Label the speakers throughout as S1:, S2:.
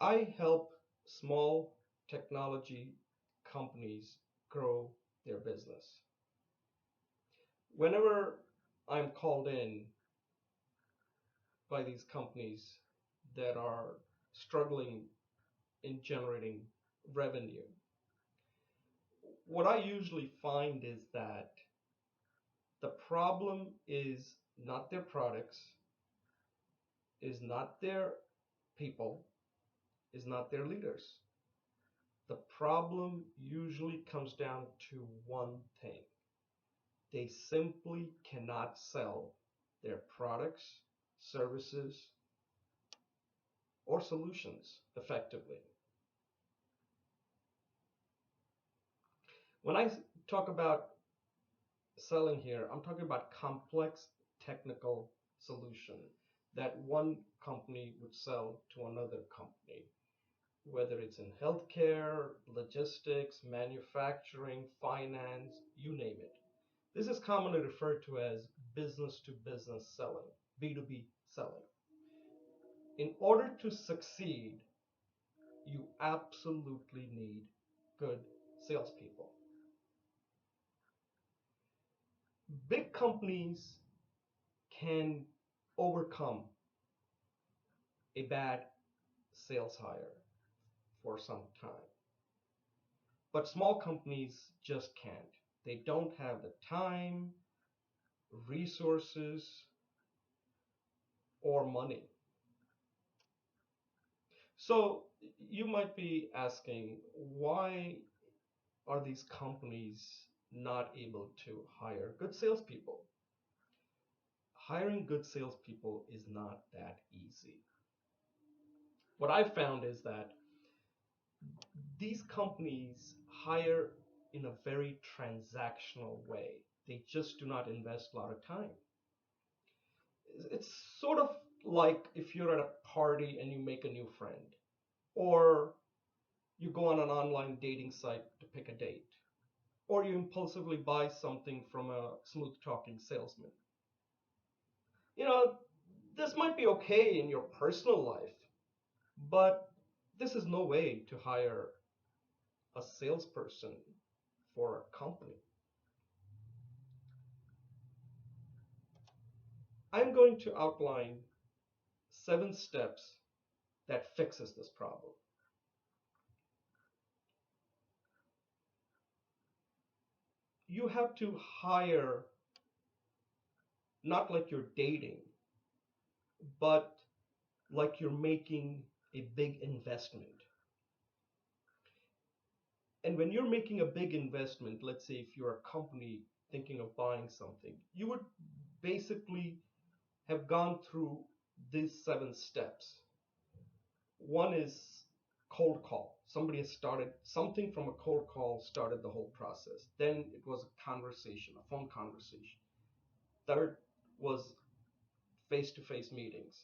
S1: I help small technology companies grow their business. Whenever I'm called in by these companies that are struggling in generating revenue, what I usually find is that the problem is not their products, is not their people, is not their leaders. The problem usually comes down to one thing: they simply cannot sell their products, services, or solutions effectively. When I talk about selling here, I'm talking about complex technical solution that one company would sell to another company, whether it's in healthcare, logistics, manufacturing, finance, you name it. This is commonly referred to as business to business selling, B2B selling. In order to succeed, you absolutely need good salespeople. Big companies can overcome a bad sales hire for some time, but small companies just can't. They don't have the time, resources, or money. So you might be asking, why are these companies not able to hire good salespeople? Hiring good salespeople is not that easy. What I've found is that these companies hire in a very transactional way. They just do not invest a lot of time. It's sort of like if you're at a party and you make a new friend, or you go on an online dating site to pick a date, or you impulsively buy something from a smooth talking salesman. You know, this might be okay in your personal life, but this is no way to hire a salesperson for a company. I'm going to outline 7 steps that fixes this problem. You have to hire not like you're dating, but like you're making a big investment. And when you're making a big investment, let's say if you're a company thinking of buying something, you would basically have gone through these 7 steps. One is cold call. Somebody has started something from a cold call, started the whole process. Then it was a conversation, a phone conversation. Third was face to face meetings.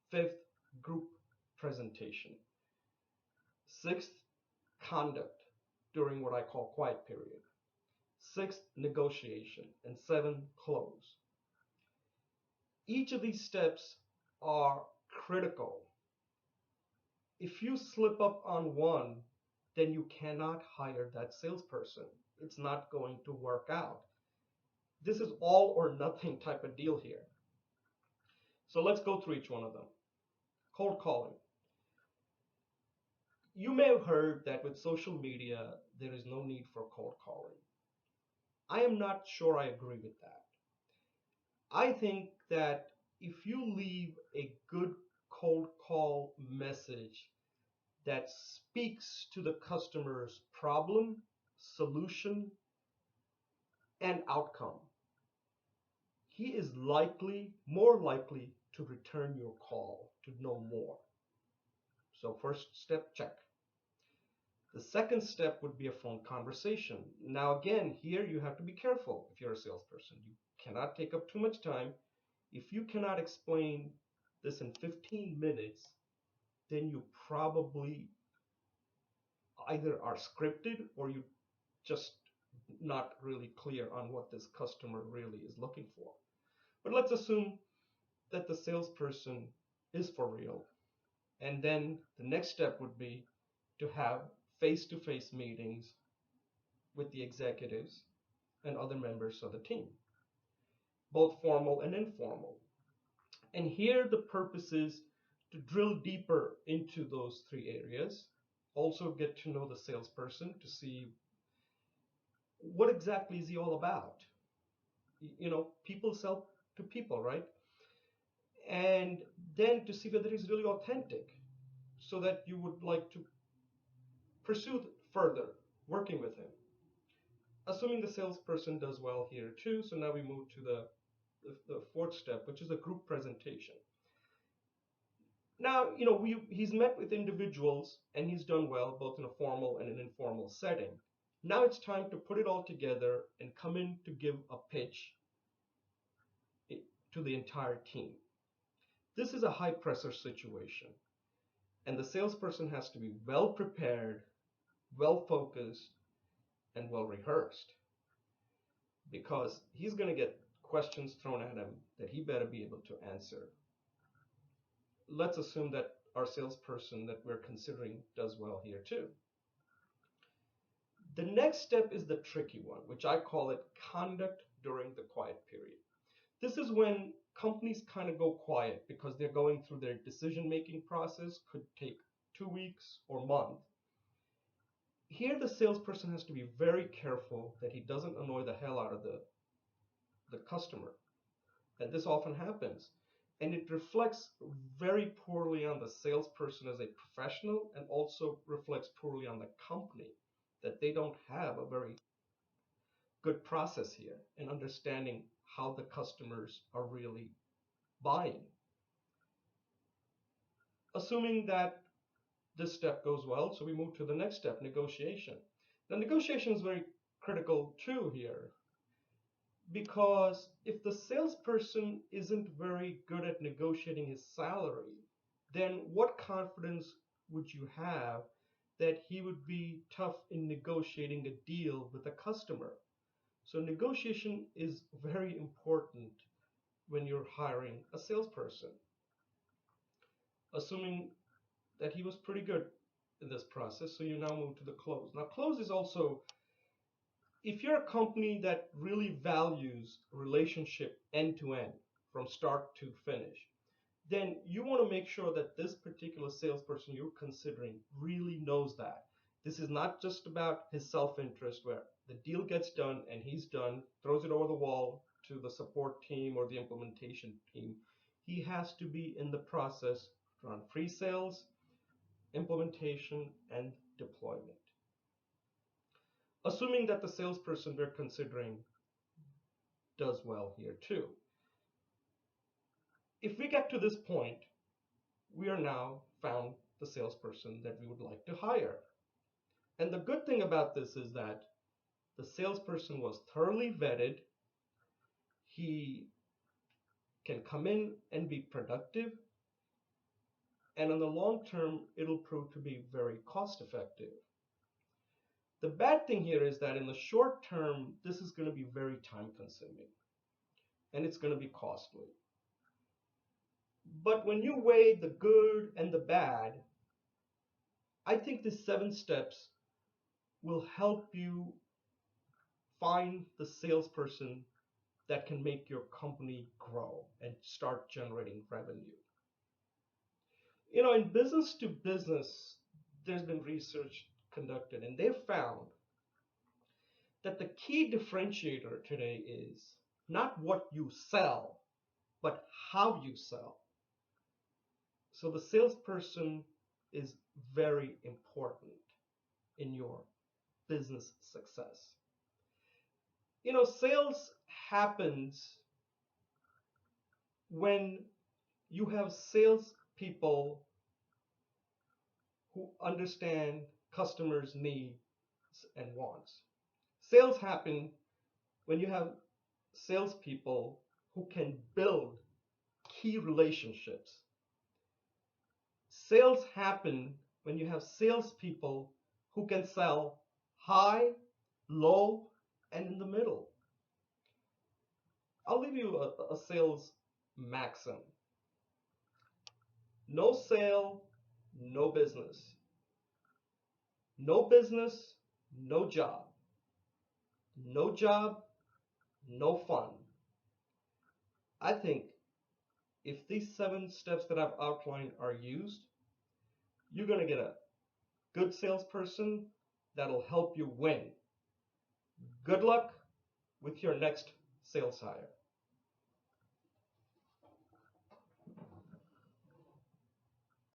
S1: Fifth, group presentation. Sixth, conduct during what I call quiet period. Sixth, negotiation. And seven, close. Each of these steps are critical. If you slip up on one, then you cannot hire that salesperson. It's not going to work out. This is all or nothing type of deal here. So let's go through each one of them. Cold calling. You may have heard that with social media, there is no need for cold calling. I am not sure I agree with that. I think that if you leave a good cold call message that speaks to the customer's problem, solution, and outcome, he is more likely to return your call to know more. So, first step, check. The second step would be a phone conversation. Now, again, here you have to be careful if you're a salesperson. You cannot take up too much time. If you cannot explain this in 15 minutes, then you probably either are scripted or you just not really clear on what this customer really is looking for. But let's assume that the salesperson is for real And then the next step would be to have face-to-face meetings with the executives and other members of the team, both formal and informal. And here the purpose is to drill deeper into those three areas, also get to know the salesperson to see what exactly is he all about. People sell to people, right? And then to see whether he's really authentic so that you would like to pursue further working with him. Assuming the salesperson does well here too, so now we move to the fourth step, which is a group presentation. Now, he's met with individuals and he's done well, both in a formal and an informal setting. Now it's time to put it all together and come in to give a pitch to the entire team. This is a high pressure situation, and the salesperson has to be well prepared, well focused, and well rehearsed because he's going to get questions thrown at him that he better be able to answer. Let's assume that our salesperson that we're considering does well here too. The next step is the tricky one, which I call it conduct during the quiet period. This is when companies kind of go quiet because they're going through their decision-making process, could take 2 weeks or a month. Here, the salesperson has to be very careful that he doesn't annoy the hell out of the customer. And this often happens. And it reflects very poorly on the salesperson as a professional and also reflects poorly on the company that they don't have a very good process here in understanding how the customers are really buying. Assuming that this step goes well, so we move to the next step, negotiation. Now, negotiation is very critical too here because if the salesperson isn't very good at negotiating his salary, then what confidence would you have that he would be tough in negotiating a deal with a customer? So negotiation is very important when you're hiring a salesperson. Assuming that he was pretty good in this process, so you now move to the close. Now, close is also, if you're a company that really values relationship end to end, from start to finish, then you want to make sure that this particular salesperson you're considering really knows that. This is not just about his self-interest where the deal gets done and he's done, throws it over the wall to the support team or the implementation team. He has to be in the process around pre-sales, implementation, and deployment. Assuming that the salesperson we're considering does well here too. If we get to this point, we are now found the salesperson that we would like to hire. And the good thing about this is that the salesperson was thoroughly vetted. He can come in and be productive. And in the long term, it'll prove to be very cost effective. The bad thing here is that in the short term, this is going to be very time consuming and it's going to be costly. But when you weigh the good and the bad, I think the 7 steps will help you find the salesperson that can make your company grow and start generating revenue. In business to business, there's been research conducted, and they've found that the key differentiator today is not what you sell, but how you sell. So the salesperson is very important in your business success. Sales happens when you have salespeople who understand customers' needs and wants. Sales happen when you have salespeople who can build key relationships. Sales happen when you have salespeople who can sell high, low, and in the middle. I'll leave you a sales maxim. No sale no business. No business, no job. No job, no fun. I think if these 7 steps that I've outlined are used, you're going to get a good salesperson that'll help you win. Good luck with your next sales hire.